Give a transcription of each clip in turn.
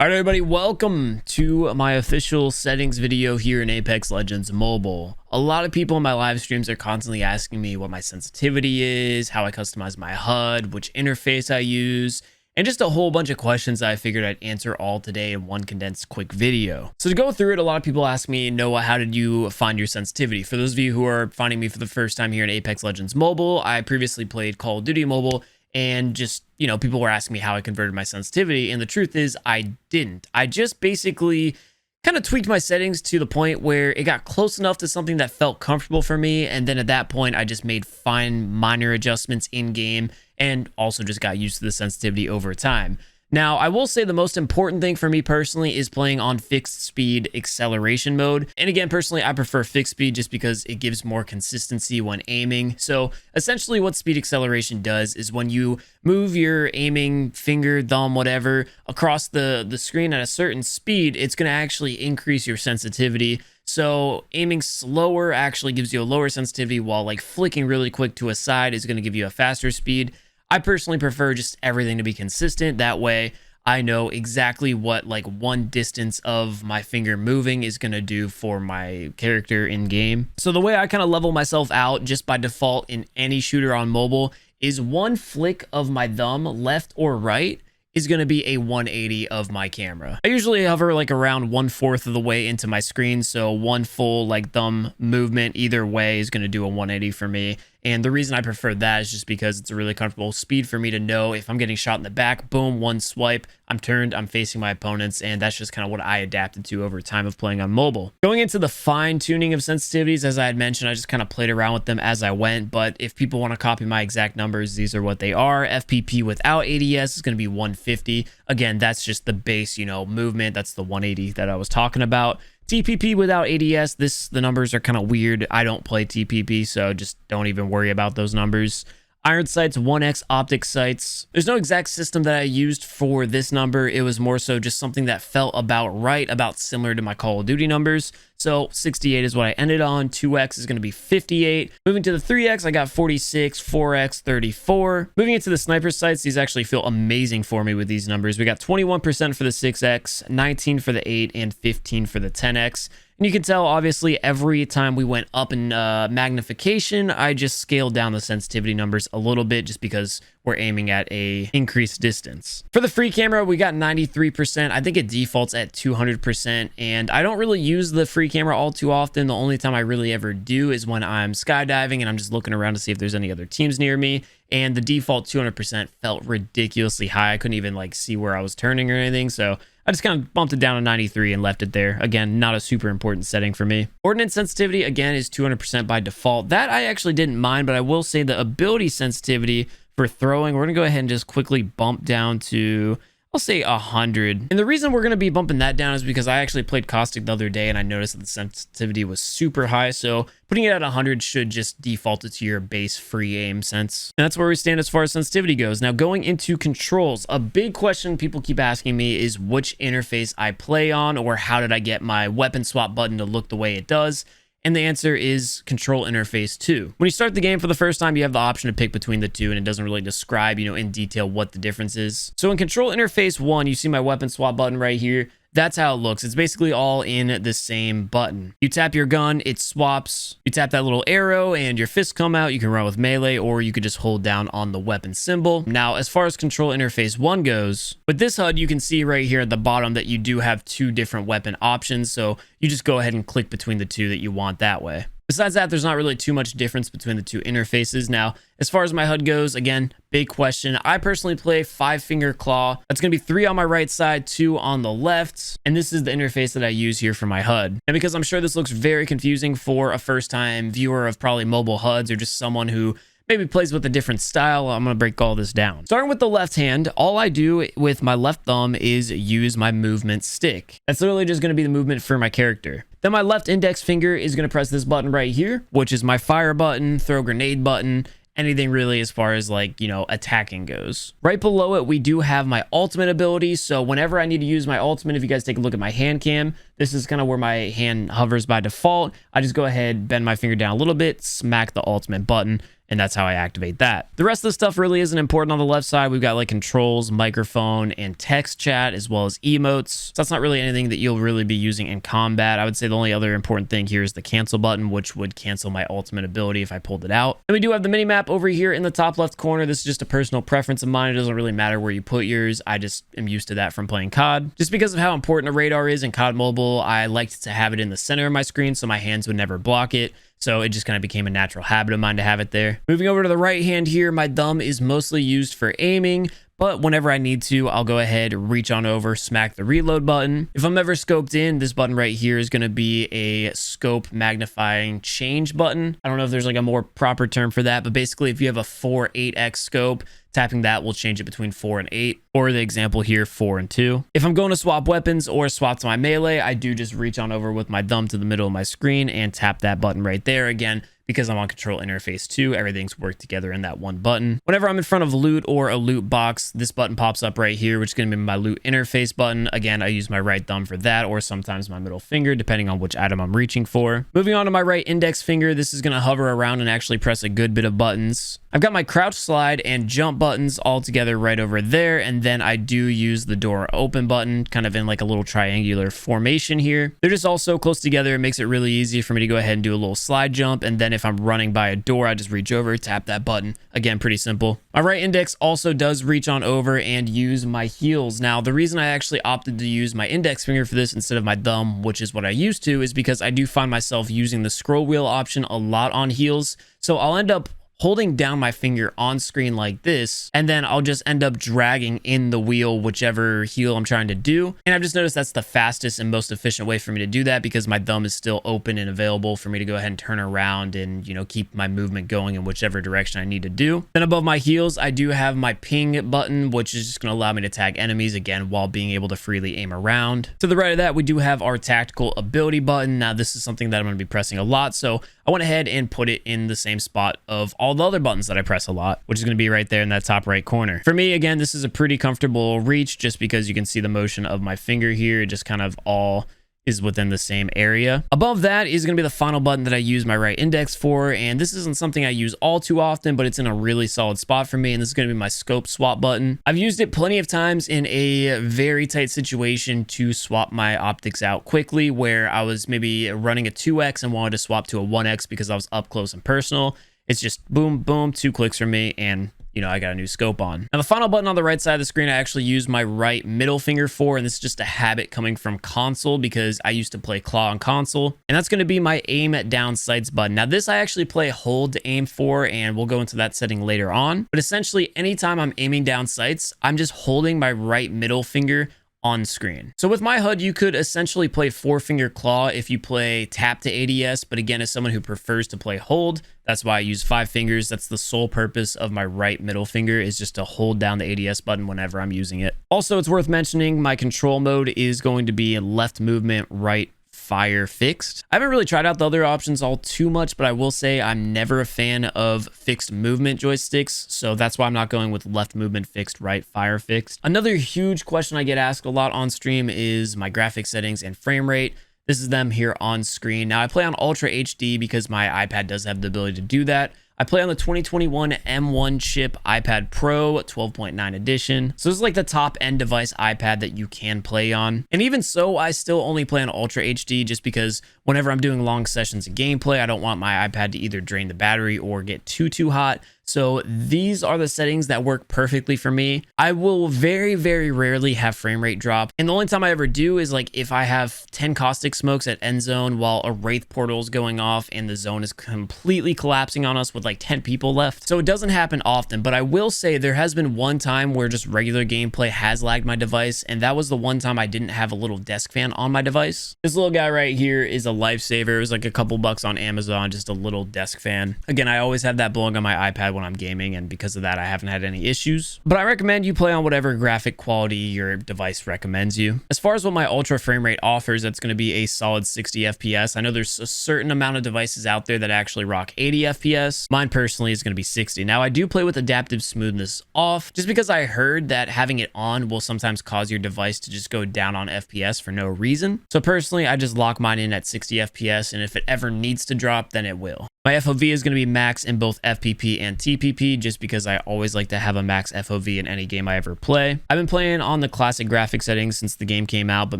All right, everybody, welcome to my official settings video here in Apex Legends Mobile. A lot of people in my live streams are constantly asking me what my sensitivity is, how I customize my HUD, which interface I use, and just a whole bunch of questions that I figured I'd answer all today in one condensed quick video. So to go through it, a lot of people ask me, Noah, how did you find your sensitivity? For those of you who are finding me for the first time here in Apex Legends Mobile, I previously played Call of Duty Mobile, and just, people were asking me how I converted my sensitivity. And the truth is I didn't. I just basically kind of tweaked my settings to the point where it got close enough to something that felt comfortable for me. And then at that point, I just made fine minor adjustments in game and also just got used to the sensitivity over time. Now, I will say the most important thing for me personally is playing on fixed speed acceleration mode. And again, personally, I prefer fixed speed just because it gives more consistency when aiming. So essentially what speed acceleration does is when you move your aiming finger, thumb, whatever, across the screen at a certain speed, it's going to actually increase your sensitivity. So aiming slower actually gives you a lower sensitivity, while like flicking really quick to a side is going to give you a faster speed. I personally prefer just everything to be consistent. That way I know exactly what like one distance of my finger moving is going to do for my character in game. So the way I kind of level myself out just by default in any shooter on mobile is one flick of my thumb left or right is going to be a 180 of my camera. I usually hover like around 1/4 of the way into my screen. So one full like thumb movement either way is going to do a 180 for me. And the reason I prefer that is just because it's a really comfortable speed for me to know if I'm getting shot in the back, boom, one swipe, I'm turned, I'm facing my opponents. And that's just kind of what I adapted to over time of playing on mobile. Going into the fine tuning of sensitivities, as I had mentioned, I just kind of played around with them as I went. But if people want to copy my exact numbers, these are what they are. FPP without ADS is going to be 150. Again, that's just the base, movement. That's the 180 that I was talking about. TPP without ADS, the numbers are kind of weird. I don't play TPP, so just don't even worry about those numbers. Iron sights, 1x optic sights. There's no exact system that I used for this number. It was more so just something that felt about right, about similar to my Call of Duty numbers. So 68 is what I ended on. 2x is going to be 58. Moving to the 3x, I got 46, 4x, 34. Moving into the sniper sights, these actually feel amazing for me with these numbers. We got 21% for the 6x, 19 for the 8, and 15 for the 10x. And you can tell, obviously, every time we went up in magnification, I just scaled down the sensitivity numbers a little bit just because we're aiming at a increased distance. For the free camera, we got 93%. I think it defaults at 200%. And I don't really use the free camera all too often. The only time I really ever do is when I'm skydiving and I'm just looking around to see if there's any other teams near me. And the default 200% felt ridiculously high. I couldn't even like see where I was turning or anything. So I just kind of bumped it down to 93 and left it there. Again, not a super important setting for me. Ordnance sensitivity, again, is 200% by default. That I actually didn't mind, but I will say the ability sensitivity for throwing, we're going to go ahead and just quickly bump down to, I'll say 100. And the reason we're going to be bumping that down is because I actually played Caustic the other day and I noticed that the sensitivity was super high. So putting it at 100 should just default it to your base free aim sense. And that's where we stand as far as sensitivity goes. Now going into controls, a big question people keep asking me is which interface I play on, or how did I get my weapon swap button to look the way it does? And the answer is control interface 2. When you start the game for the first time, you have the option to pick between the two, and it doesn't really describe, in detail what the difference is. So in control interface 1, you see my weapon swap button right here. That's how it looks. It's basically all in the same button. You tap your gun, it swaps. You tap that little arrow and your fists come out. You can run with melee, or you could just hold down on the weapon symbol. Now, as far as control interface 1 goes, with this HUD, you can see right here at the bottom that you do have two different weapon options. So you just go ahead and click between the two that you want that way. Besides that, there's not really too much difference between the two interfaces. Now, as far as my HUD goes, again, big question. I personally play 5-finger claw. That's going to be 3 on my right side, 2 on the left. And this is the interface that I use here for my HUD. And because I'm sure this looks very confusing for a first-time viewer of probably mobile HUDs, or just someone who maybe plays with a different style, I'm going to break all this down. Starting with the left hand, all I do with my left thumb is use my movement stick. That's literally just going to be the movement for my character. Then my left index finger is going to press this button right here, which is my fire button, throw grenade button, anything really as far as like, attacking goes. Right below it, we do have my ultimate ability. So whenever I need to use my ultimate, if you guys take a look at my hand cam, this is kind of where my hand hovers by default. I just go ahead, bend my finger down a little bit, smack the ultimate button, and that's how I activate that. The rest of the stuff really isn't important on the left side. We've got like controls, microphone, and text chat, as well as emotes. So that's not really anything that you'll really be using in combat. I would say the only other important thing here is the cancel button, which would cancel my ultimate ability if I pulled it out. And we do have the mini map over here in the top left corner. This is just a personal preference of mine. It doesn't really matter where you put yours. I just am used to that from playing COD. Just because of how important a radar is in COD Mobile, I liked to have it in the center of my screen so my hands would never block it. So it just kind of became a natural habit of mine to have it there. Moving over to the right hand here, my thumb is mostly used for aiming, but whenever I need to, I'll go ahead, reach on over, smack the reload button. If I'm ever scoped in, this button right here is going to be a scope magnifying change button. I don't know if there's like a more proper term for that, but basically if you have a 4-8x scope, tapping that will change it between 4 and 8, or the example here, 4 and 2. If I'm going to swap weapons or swap to my melee, I do just reach on over with my thumb to the middle of my screen and tap that button right there. Again, because I'm on control interface 2, everything's worked together in that one button. Whenever I'm in front of loot or a loot box, this button pops up right here, which is going to be my loot interface button. Again, I use my right thumb for that, or sometimes my middle finger, depending on which item I'm reaching for. Moving on to my right index finger, this is going to hover around and actually press a good bit of buttons. I've got my crouch slide and jump buttons all together right over there, and then I do use the door open button kind of in like a little triangular formation here. They're just all so close together, it makes it really easy for me to go ahead and do a little slide jump, and then if I'm running by a door, I just reach over, tap that button. Again, pretty simple. My right index also does reach on over and use my heels. Now, the reason I actually opted to use my index finger for this instead of my thumb, which is what I used to, is because I do find myself using the scroll wheel option a lot on heels. So I'll end up holding down my finger on screen like this, and then I'll just end up dragging in the wheel, whichever heel I'm trying to do. And I've just noticed that's the fastest and most efficient way for me to do that, because my thumb is still open and available for me to go ahead and turn around and, you know, keep my movement going in whichever direction I need to do. Then above my heels, I do have my ping button, which is just going to allow me to tag enemies again while being able to freely aim around. To the right of that, we do have our tactical ability button. Now, this is something that I'm going to be pressing a lot, so I went ahead and put it in the same spot of all the other buttons that I press a lot, which is going to be right there in that top right corner. For me, again, this is a pretty comfortable reach just because you can see the motion of my finger here. It just kind of all is within the same area. Above that is going to be the final button that I use my right index for, and this isn't something I use all too often, but it's in a really solid spot for me, and this is going to be my scope swap button. I've used it plenty of times in a very tight situation to swap my optics out quickly, where I was maybe running a 2x and wanted to swap to a 1x because I was up close and personal. It's just boom, boom, 2 clicks from me, and you know, I got a new scope on. Now, the final button on the right side of the screen, I actually use my right middle finger for, and this is just a habit coming from console because I used to play claw on console, and that's going to be my aim at down sights button. Now, this I actually play hold to aim for, and we'll go into that setting later on. But essentially, anytime I'm aiming down sights, I'm just holding my right middle finger on screen. So with my HUD, you could essentially play 4-finger claw if you play tap to ADS, but again, as someone who prefers to play hold, that's why I use 5 fingers. That's the sole purpose of my right middle finger, is just to hold down the ADS button whenever I'm using it. Also, it's worth mentioning my control mode is going to be left movement, right fire fixed. I haven't really tried out the other options all too much, but I will say I'm never a fan of fixed movement joysticks, so that's why I'm not going with left movement fixed, right fire fixed. Another huge question I get asked a lot on stream is my graphics settings and frame rate. This is them here on screen. Now, I play on Ultra HD because my iPad does have the ability to do that. I play on the 2021 M1 chip iPad Pro 12.9 edition. So this is like the top end device iPad that you can play on. And even so, I still only play on Ultra HD just because whenever I'm doing long sessions of gameplay, I don't want my iPad to either drain the battery or get too hot. So these are the settings that work perfectly for me. I will very, very rarely have frame rate drop. And the only time I ever do is like if I have 10 caustic smokes at end zone while a wraith portal is going off and the zone is completely collapsing on us with like 10 people left. So it doesn't happen often, but I will say there has been one time where just regular gameplay has lagged my device, and that was the one time I didn't have a little desk fan on my device. This little guy right here is a lifesaver. It was like a couple bucks on Amazon, just a little desk fan. Again, I always have that blowing on my iPad when I'm gaming, and because of that, I haven't had any issues. But I recommend you play on whatever graphic quality your device recommends you. As far as what my ultra frame rate offers, that's going to be a solid 60 FPS. I know there's a certain amount of devices out there that actually rock 80 FPS. Mine personally is going to be 60. Now, I do play with adaptive smoothness off just because I heard that having it on will sometimes cause your device to just go down on FPS for no reason. So personally, I just lock mine in at 60 FPS, and if it ever needs to drop, then it will. My FOV is going to be max in both FPP and TPP just because I always like to have a max FOV in any game I ever play. I've been playing on the classic graphic settings since the game came out, but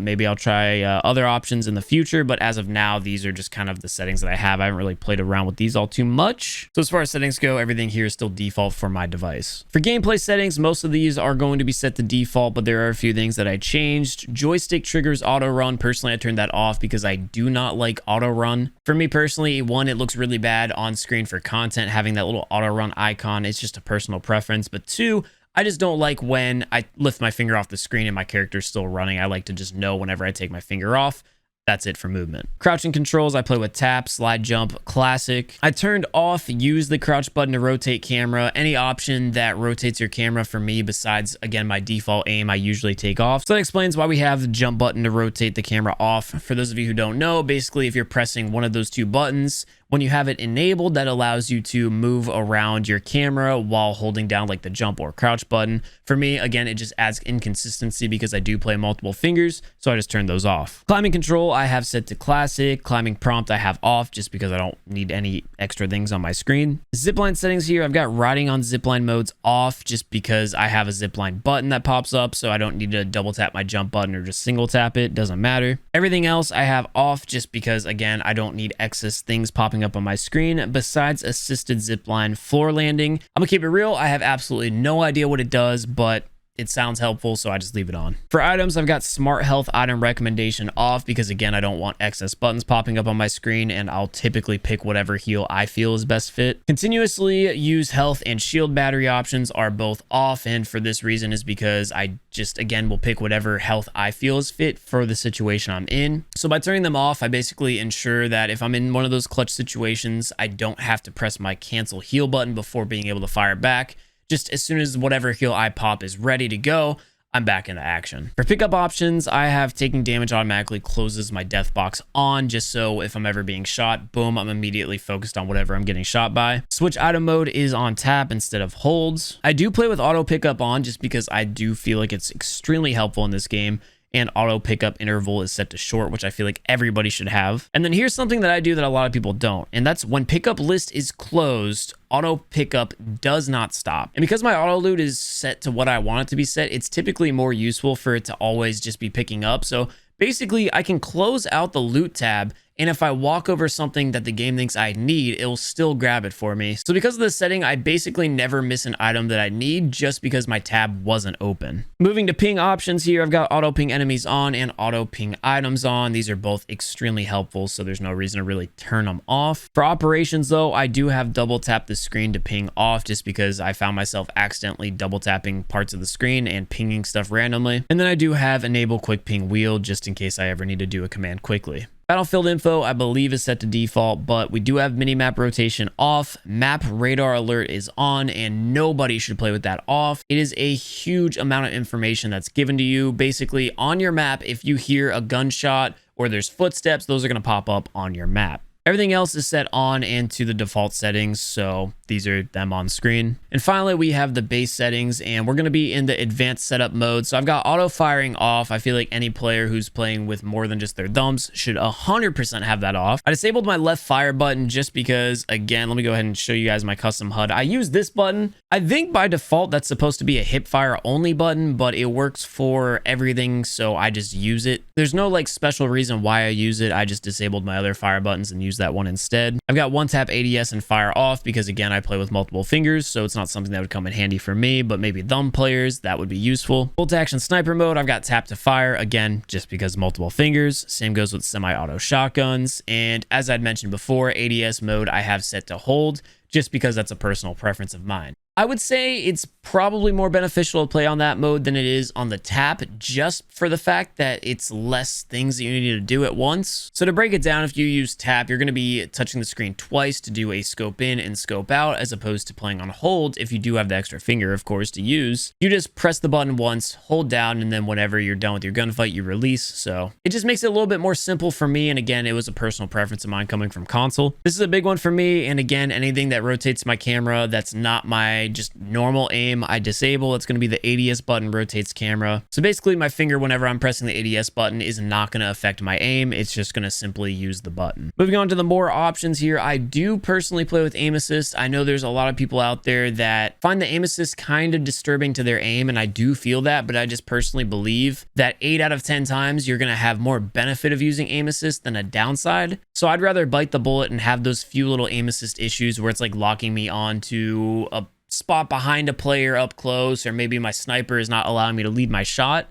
maybe I'll try other options in the future. But as of now, these are just kind of the settings that I have. I haven't really played around with these all too much. So as far as settings go, everything here is still default for my device. For gameplay settings, most of these are going to be set to default, but there are a few things that I changed. Joystick triggers auto run. Personally, I turned that off because I do not like auto run. For me personally, one, it looks really bad on screen for content, having that little auto run icon. It's just a personal preference. But two, I just don't like when I lift my finger off the screen and my character's still running. I like to just know whenever I take my finger off. That's it for movement. Crouching controls, I play with tap, slide, jump, classic. I turned off use the crouch button to rotate camera. Any option that rotates your camera for me besides, again, my default aim, I usually take off. So that explains why we have the jump button to rotate the camera off. For those of you who don't know, basically if you're pressing one of those two buttons, when you have it enabled, that allows you to move around your camera while holding down like the jump or crouch button. For me, again, it just adds inconsistency because I do play multiple fingers, so I just turned those off. Climbing control, I have set to classic. Climbing prompt, I have off just because I don't need any extra things on my screen. Zipline settings here, I've got riding on zipline modes off just because I have a zipline button that pops up, so I don't need to double tap my jump button or just single tap it. Doesn't matter. Everything else I have off just because, again, I don't need excess things popping up on my screen besides assisted zipline floor landing. I'm gonna keep it real, I have absolutely no idea what it does, but it sounds helpful, so I just leave it on. For items, I've got smart health item recommendation off because, again, I don't want excess buttons popping up on my screen, and I'll typically pick whatever heal I feel is best fit. Continuously use health and shield battery options are both off, and for this reason is because I just, again, will pick whatever health I feel is fit for the situation I'm in. So by turning them off, I basically ensure that if I'm in one of those clutch situations, I don't have to press my cancel heal button before being able to fire back. Just as soon as whatever heal I pop is ready to go, I'm back into action. For pickup options, I have taking damage automatically closes my death box on, just so if I'm ever being shot, boom, I'm immediately focused on whatever I'm getting shot by. Switch item mode is on tap instead of holds. I do play with auto pickup on just because I do feel like it's extremely helpful in this game. And auto pickup interval is set to short, which I feel like everybody should have. And then here's something that I do that a lot of people don't, and that's when pickup list is closed, auto pickup does not stop. And because my auto loot is set to what I want it to be set, it's typically more useful for it to always just be picking up. So basically, I can close out the loot tab, and if I walk over something that the game thinks I need, it will still grab it for me. So because of this setting, I basically never miss an item that I need just because my tab wasn't open. Moving to ping options here, I've got auto ping enemies on and auto ping items on. These are both extremely helpful, so there's no reason to really turn them off. For operations though, I do have double tap the screen to ping off just because I found myself accidentally double tapping parts of the screen and pinging stuff randomly. And then I do have enable quick ping wheel just in case I ever need to do a command quickly. Battlefield info, I believe, is set to default, but we do have minimap rotation off. Map radar alert is on, and nobody should play with that off. It is a huge amount of information that's given to you. Basically, on your map, if you hear a gunshot or there's footsteps, those are going to pop up on your map. Everything else is set on and to the default settings, so these are them on screen. And finally, we have the base settings, and we're going to be in the advanced setup mode. So I've got auto firing off. I feel like any player who's playing with more than just their thumbs should 100% have that off. I disabled my left fire button just because, again, let me go ahead and show you guys my custom HUD. I use this button. I think by default, that's supposed to be a hip fire only button, but it works for everything, so I just use it. There's no like special reason why I use it. I just disabled my other fire buttons and used that one instead. I've got one tap ADS and fire off because, again, I play with multiple fingers, so it's not something that would come in handy for me, but maybe thumb players, that would be useful. Full to action sniper mode, I've got tap to fire, again, just because multiple fingers. Same goes with semi-auto shotguns. And as I'd mentioned before, ADS mode I have set to hold just because that's a personal preference of mine. I would say it's probably more beneficial to play on that mode than it is on the tap, just for the fact that it's less things that you need to do at once. So to break it down, if you use tap, you're going to be touching the screen twice to do a scope in and scope out, as opposed to playing on hold. If you do have the extra finger, of course, to use, you just press the button once, hold down, and then whenever you're done with your gunfight, you release. So it just makes it a little bit more simple for me. And again, it was a personal preference of mine coming from console. This is a big one for me. And again, anything that rotates my camera that's not my just normal aim game I disable, it's going to be the ADS button rotates camera. So basically my finger whenever I'm pressing the ADS button is not going to affect my aim. It's just going to simply use the button. Moving on to the more options here, I do personally play with aim assist. I know there's a lot of people out there that find the aim assist kind of disturbing to their aim, and I do feel that, but I just personally believe that 8 out of 10 times you're going to have more benefit of using aim assist than a downside. So I'd rather bite the bullet and have those few little aim assist issues where it's like locking me onto a spot behind a player up close, or maybe my sniper is not allowing me to lead my shot,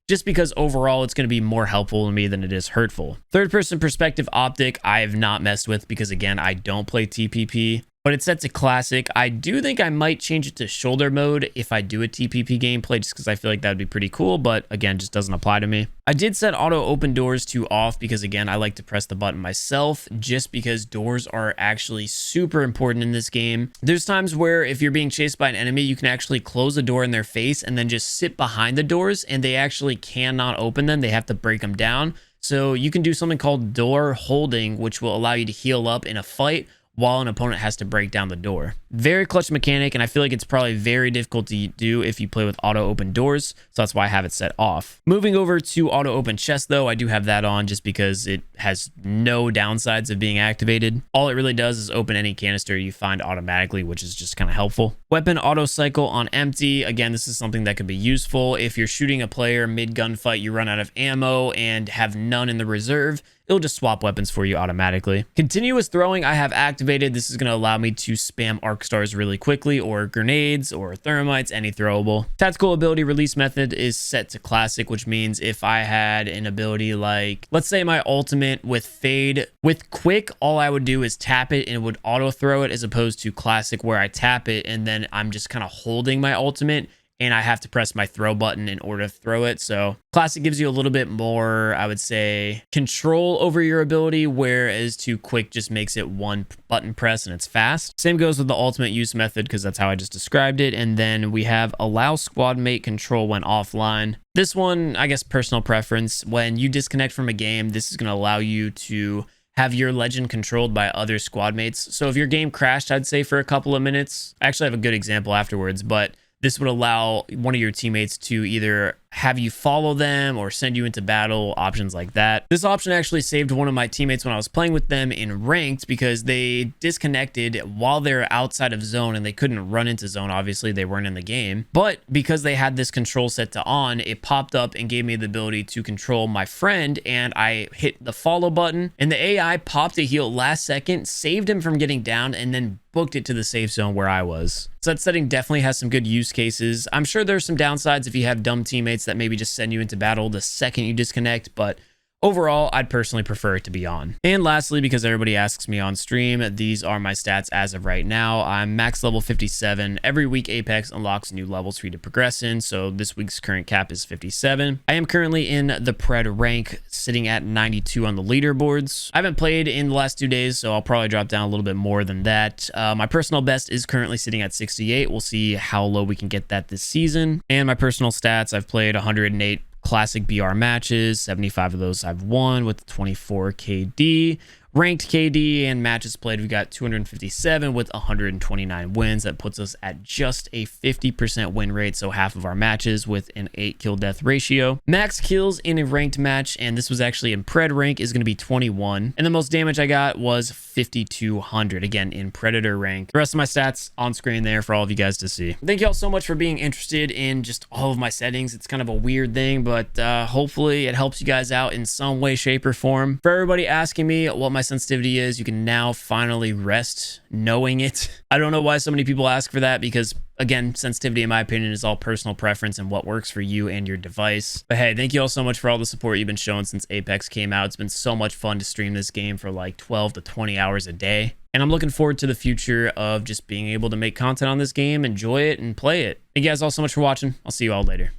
just because overall it's going to be more helpful to me than it is hurtful. Third person perspective optic, I have not messed with because again, I don't play TPP, but it's set to classic. I do think I might change it to shoulder mode if I do a TPP gameplay, just because I feel like that would be pretty cool, but again, just doesn't apply to me. I did set auto open doors to off because again, I like to press the button myself just because doors are actually super important in this game. There's times where if you're being chased by an enemy, you can actually close a door in their face and then just sit behind the doors and they actually cannot open them. They have to break them down. So you can do something called door holding, which will allow you to heal up in a fight while an opponent has to break down the door. Very clutch mechanic, and I feel like it's probably very difficult to do if you play with auto open doors, so that's why I have it set off. Moving over to auto open chest though, I do have that on just because it has no downsides of being activated. All it really does is open any canister you find automatically, which is just kind of helpful. Weapon auto cycle on empty. Again, this is something that could be useful if you're shooting a player mid gunfight, you run out of ammo and have none in the reserve. It'll just swap weapons for you automatically. Continuous throwing I have activated. This is going to allow me to spam arc stars really quickly, or grenades or thermites, any throwable. Tactical ability release method is set to classic, which means if I had an ability like, let's say my ultimate with fade, with quick, all I would do is tap it and it would auto throw it, as opposed to classic where I tap it and then I'm just kind of holding my ultimate and I have to press my throw button in order to throw it. So classic gives you a little bit more, I would say, control over your ability, whereas to quick just makes it one button press and it's fast. Same goes with the ultimate use method because that's how I just described it. And then we have allow squad mate control when offline. This one, I guess personal preference. When you disconnect from a game, this is going to allow you to have your legend controlled by other squad mates. So if your game crashed, I'd say for a couple of minutes, I actually have a good example afterwards, but this would allow one of your teammates to either have you follow them or send you into battle, options like that. This option actually saved one of my teammates when I was playing with them in ranked because they disconnected while they're outside of zone and they couldn't run into zone. Obviously, they weren't in the game, but because they had this control set to on, it popped up and gave me the ability to control my friend, and I hit the follow button and the AI popped a heal last second, saved him from getting down, and then booked it to the safe zone where I was. So that setting definitely has some good use cases. I'm sure there's some downsides if you have dumb teammates that maybe just send you into battle the second you disconnect, but overall, I'd personally prefer it to be on. And lastly, because everybody asks me on stream, these are my stats as of right now. I'm max level 57. Every week, Apex unlocks new levels for you to progress in, so this week's current cap is 57. I am currently in the Pred rank, sitting at 92 on the leaderboards. I haven't played in the last 2 days, so I'll probably drop down a little bit more than that. My personal best is currently sitting at 68. We'll see how low we can get that this season. And my personal stats, I've played 108 classic BR matches, 75 of those I've won with 24 KD. Ranked KD and matches played, we've got 257 with 129 wins. That puts us at just a 50% win rate, so half of our matches with an 8 kill death ratio. Max kills in a ranked match, and this was actually in Pred rank, is going to be 21. And the most damage I got was 5,200, again in Predator rank. The rest of my stats on screen there for all of you guys to see. Thank you all so much for being interested in just all of my settings. It's kind of a weird thing, but hopefully it helps you guys out in some way, shape, or form. For everybody asking me what my sensitivity is, you can now finally rest knowing it. I don't know why so many people ask for that, because again, sensitivity in my opinion is all personal preference and what works for you and your device. But hey, thank you all so much for all the support you've been showing since Apex came out. It's been so much fun to stream this game for like 12 to 20 hours a day. And I'm looking forward to the future of just being able to make content on this game, enjoy it, and play it. Thank you guys all so much for watching. I'll see you all later.